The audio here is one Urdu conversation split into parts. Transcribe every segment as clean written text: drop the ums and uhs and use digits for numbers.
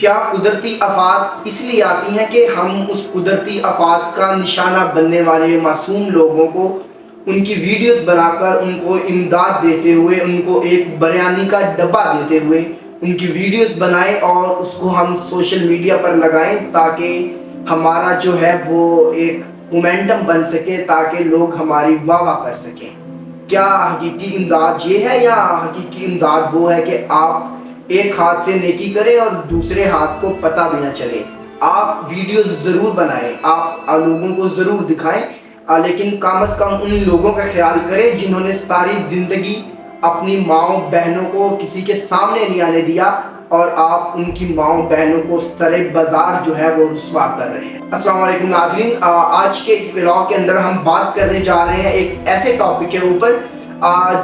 کیا قدرتی آفات اس لیے آتی ہیں کہ ہم اس قدرتی آفات کا نشانہ بننے والے معصوم لوگوں کو ان کی ویڈیوز بنا کر ان کو امداد دیتے ہوئے، ان کو ایک بریانی کا ڈبہ دیتے ہوئے ان کی ویڈیوز بنائیں اور اس کو ہم سوشل میڈیا پر لگائیں تاکہ ہمارا جو ہے وہ ایک مومنٹم بن سکے، تاکہ لوگ ہماری واہ واہ کر سکیں؟ کیا حقیقی امداد یہ ہے، یا حقیقی امداد وہ ہے کہ آپ ایک ہاتھ سے نیکی کریں اور دوسرے ہاتھ کو پتہ بھی نہ چلے؟ آپ ویڈیوز ضرور بنائیں، آپ لوگوں کو ضرور دکھائیں، لیکن کم از کم ان لوگوں کا خیال کریں جنہوں نے ساری زندگی اپنی ماؤں بہنوں کو کسی کے سامنے نہیں آنے دیا، اور آپ ان کی ماؤں بہنوں کو سر بازار جو ہے وہ رسوا کر رہے ہیں۔ السلام علیکم ناظرین، آج کے اس ولاگ کے اندر ہم بات کرنے جا رہے ہیں ایک ایسے ٹاپک کے اوپر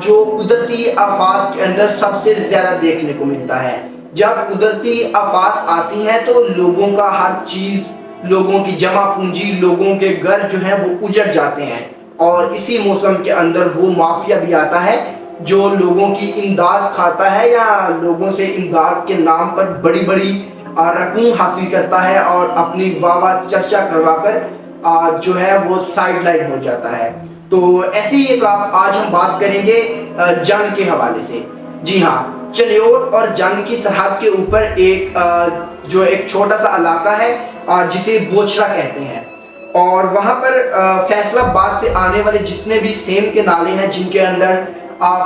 جو قدرتی آفات کے اندر سب سے زیادہ دیکھنے کو ملتا ہے۔ جب قدرتی آفات آتی ہیں تو لوگوں کا ہر چیز، لوگوں کی جمع پونجی، لوگوں کے گھر جو ہیں وہ اجڑ جاتے ہیں، اور اسی موسم کے اندر وہ مافیا بھی آتا ہے جو لوگوں کی امداد کھاتا ہے یا لوگوں سے امداد کے نام پر بڑی بڑی رقوم حاصل کرتا ہے اور اپنی واہ واہ چرچا کروا کر جو ہے وہ سائیڈ لائن ہو جاتا ہے۔ تو ایسے ہی ایک آج ہم بات کریں گے جنگ کے حوالے سے۔ جی ہاں، چلیوٹ اور جنگ کی سرحد کے اوپر ایک چھوٹا سا علاقہ ہے جسے بوچھرا کہتے ہیں، اور وہاں پر فیصل آباد سے آنے والے جتنے بھی سیم کے نالے ہیں، جن کے اندر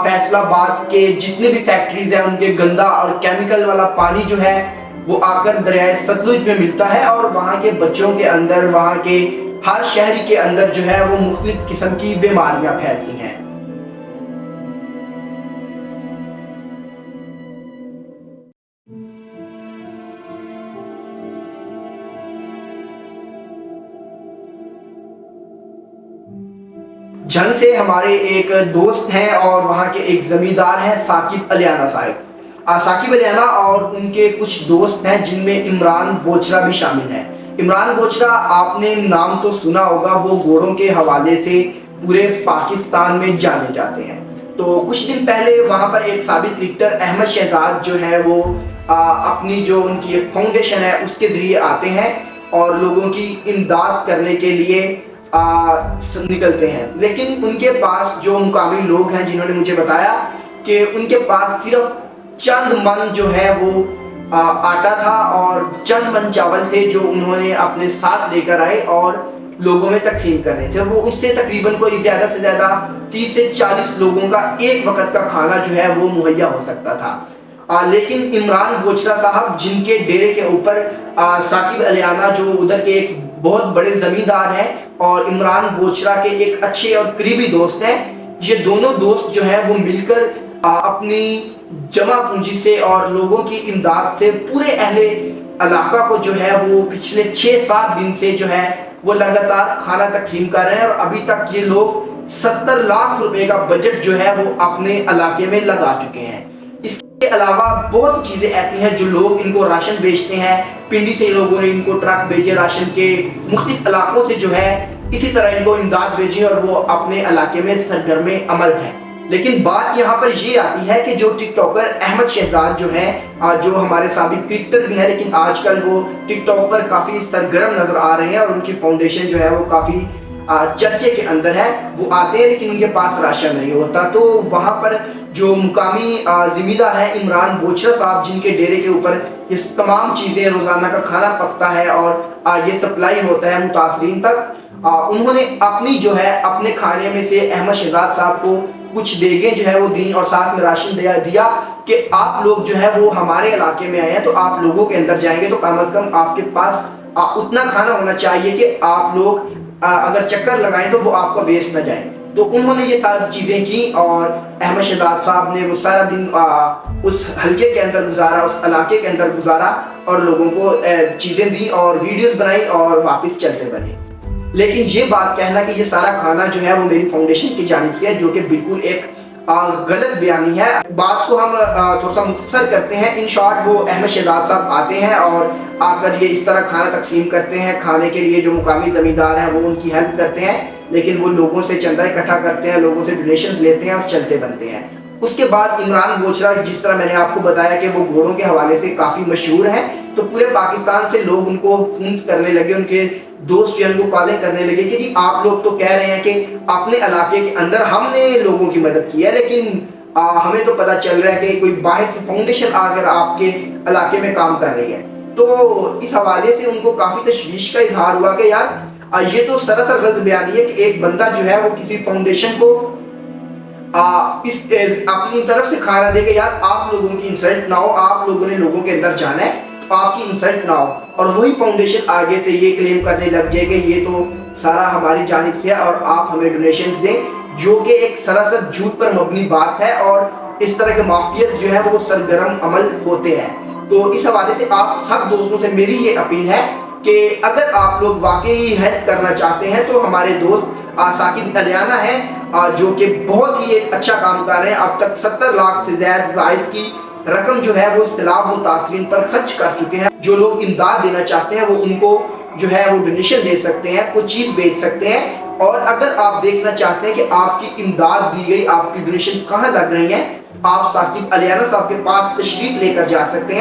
فیصل آباد کے جتنے بھی فیکٹریز ہیں، ان کے گندا اور کیمیکل والا پانی جو ہے وہ آ کر دریائے ستلج میں ملتا ہے، اور وہاں کے بچوں کے اندر، وہاں کے ہر شہری کے اندر جو ہے وہ مختلف قسم کی بیماریاں پھیلتی ہیں۔ جنگ سے ہمارے ایک دوست ہیں اور وہاں کے ایک زمیندار ہیں ثاقب علیانہ صاحب۔ ثاقب علیانہ اور ان کے کچھ دوست ہیں جن میں عمران بوچھرا بھی شامل ہے۔ عمران بوچھرا، آپ نے نام تو سنا ہوگا، وہ گھوڑوں کے حوالے سے پورے پاکستان میں جانے جاتے ہیں۔ تو کچھ دن پہلے وہاں پر ایک سابق کرکٹر احمد شہزاد جو ہے وہ اپنی جو ان کی ایک فاؤنڈیشن ہے اس کے ذریعے آتے ہیں اور لوگوں کی امداد کرنے کے لیے نکلتے ہیں، لیکن ان کے پاس جو مقامی لوگ ہیں جنہوں نے مجھے بتایا کہ ان کے پاس صرف چند من جو ہے وہ آٹا تھا اور چند من چاول تھے جو انہوں نے اپنے ساتھ لے کر آئے اور لوگوں میں تقسیم کر رہے تھے۔ وہ اس سے تقریباً کوئی زیادہ سے زیادہ 30 سے 40 لوگوں کا ایک وقت کا کھانا جو ہے وہ مہیا ہو سکتا تھا، لیکن عمران بوچھرا صاحب جن کے ڈیرے کے اوپر ثاقب علیانہ جو ادھر کے ایک بہت بڑے زمیندار ہیں اور عمران بوچھرا کے ایک اچھے اور قریبی دوست ہیں، یہ دونوں دوست جو ہیں وہ مل کر اپنی جمع پونجی سے اور لوگوں کی امداد سے پورے اہل علاقہ کو جو ہے وہ پچھلے 6-7 دن سے جو ہے وہ لگاتار کھانا تقسیم کر رہے ہیں، اور ابھی تک یہ لوگ 70 لاکھ روپے کا بجٹ جو ہے وہ اپنے علاقے میں لگا چکے ہیں۔ اس کے علاوہ بہت سی چیزیں ایسی ہیں جو لوگ ان کو راشن بیچتے ہیں، پنڈی سے لوگوں نے ان کو ٹرک بھیجے راشن کے، مختلف علاقوں سے جو ہے اسی طرح ان کو امداد بھیجی اور وہ اپنے علاقے میں سرگرم عمل ہیں۔ لیکن بات یہاں پر یہ آتی ہے کہ جو ٹک ٹاکر احمد شہزاد جو ہیں، جو ہمارے سابق کرکٹر بھی ہیں لیکن آج کل وہ ٹک ٹاک پر کافی سرگرم نظر آ رہے ہیں اور ان کی فاؤنڈیشن جو ہے وہ کافی چرچے کے اندر ہے، وہ آتے ہیں لیکن ان کے پاس راشن نہیں ہوتا۔ تو وہاں پر جو مقامی زمیندار ہیں عمران بوچھرا صاحب جن کے ڈیرے کے اوپر یہ تمام چیزیں روزانہ کا کھانا پکتا ہے اور یہ سپلائی ہوتا ہے متاثرین تک، انہوں نے اپنی جو ہے اپنے کھانے میں سے احمد شہزاد صاحب کو کچھ دیگیں جو ہے وہ دیں اور ساتھ میں راشن دیا کہ آپ لوگ جو ہے وہ ہمارے علاقے میں آئے ہیں تو آپ لوگوں کے اندر جائیں گے تو کم از کم آپ کے پاس اتنا کھانا ہونا چاہیے کہ آپ لوگ اگر چکر لگائیں تو وہ آپ کو ویسٹ نہ جائیں۔ تو انہوں نے یہ ساری چیزیں کی اور احمد شہزاد صاحب نے وہ سارا دن اس حلقے کے اندر گزارا، اس علاقے کے اندر گزارا اور لوگوں کو چیزیں دی اور ویڈیوز بنائی اور واپس چلتے بنے۔ لیکن یہ بات کہنا کہ یہ سارا کھانا جو ہے وہ میری فاؤنڈیشن کی جانب سے ہے، جو کہ بالکل ایک غلط بیانی ہے۔ بات کو ہم تھوڑا سا مختصر کرتے ہیں۔ ان شارٹ وہ احمد شہزاد صاحب آتے ہیں اور آ کر یہ اس طرح کھانا تقسیم کرتے ہیں، کھانے کے لیے جو مقامی زمیندار ہیں وہ ان کی ہیلپ کرتے ہیں، لیکن وہ لوگوں سے چندہ اکٹھا کرتے ہیں، لوگوں سے ڈونیشنز لیتے ہیں اور چلتے بنتے ہیں۔ اس کے بعد عمران بوچرا، جس طرح میں نے آپ کو بتایا کہ وہ گھوڑوں کے حوالے سے کافی مشہور ہیں، تو پورے پاکستان سے لوگ ان کو فونز کرنے لگے، ان کے دوست جو ان کو کالیں کرنے لگے کہ جی آپ لوگ تو کہہ رہے ہیں کہ اپنے علاقے کے اندر ہم نے لوگوں کی مدد کی ہے، لیکن ہمیں تو پتہ چل رہا ہے کہ کوئی باہر سے فاؤنڈیشن آ کر آپ کے علاقے میں کام کر رہی ہے۔ تو اس حوالے سے ان کو کافی تشویش کا اظہار ہوا کہ یار یہ تو سراسر غلط بیانی ہے کہ ایک بندہ جو ہے وہ کسی فاؤنڈیشن کو اپنی طرف سے کھانا دے کہ یار آپ لوگوں کی انسلٹ نہ ہو، آپ لوگوں نے لوگوں کے اندر جانا ہے تو آپ کی انسلٹ نہ ہو، اور وہی فاؤنڈیشن آگے سے یہ کلیم کرنے لگ جائے کہ یہ تو سارا ہماری جانب سے ہے اور آپ ہمیں ڈونیشنز دیں، جو کہ ایک سراسر جھوٹ پر مبنی بات ہے، اور اس طرح کے مافیاز جو ہے وہ سرگرم عمل ہوتے ہیں۔ تو اس حوالے سے آپ سب دوستوں سے میری یہ اپیل ہے کہ اگر آپ لوگ واقعی ہیلپ کرنا چاہتے ہیں تو ہمارے دوست ثاقب الیانہ ہیں، جو کہ بہت ہی ایک اچھا کام کر رہے ہیں۔ اب تک 70 لاکھ سے زائد کی رقم جو ہے وہ سیلاب متاثرین پر خرچ کر چکے ہیں۔ جو لوگ امداد دینا چاہتے ہیں وہ ان کو جو ہے وہ ڈونیشن دے سکتے ہیں، کچھ چیز بیچ سکتے ہیں، اور اگر آپ دیکھنا چاہتے ہیں کہ آپ کی امداد دی گئی، آپ کی ڈونیشن کہاں لگ رہی ہیں، آپ ثاقب الیانہ صاحب کے پاس تشریف لے کر جا سکتے ہیں۔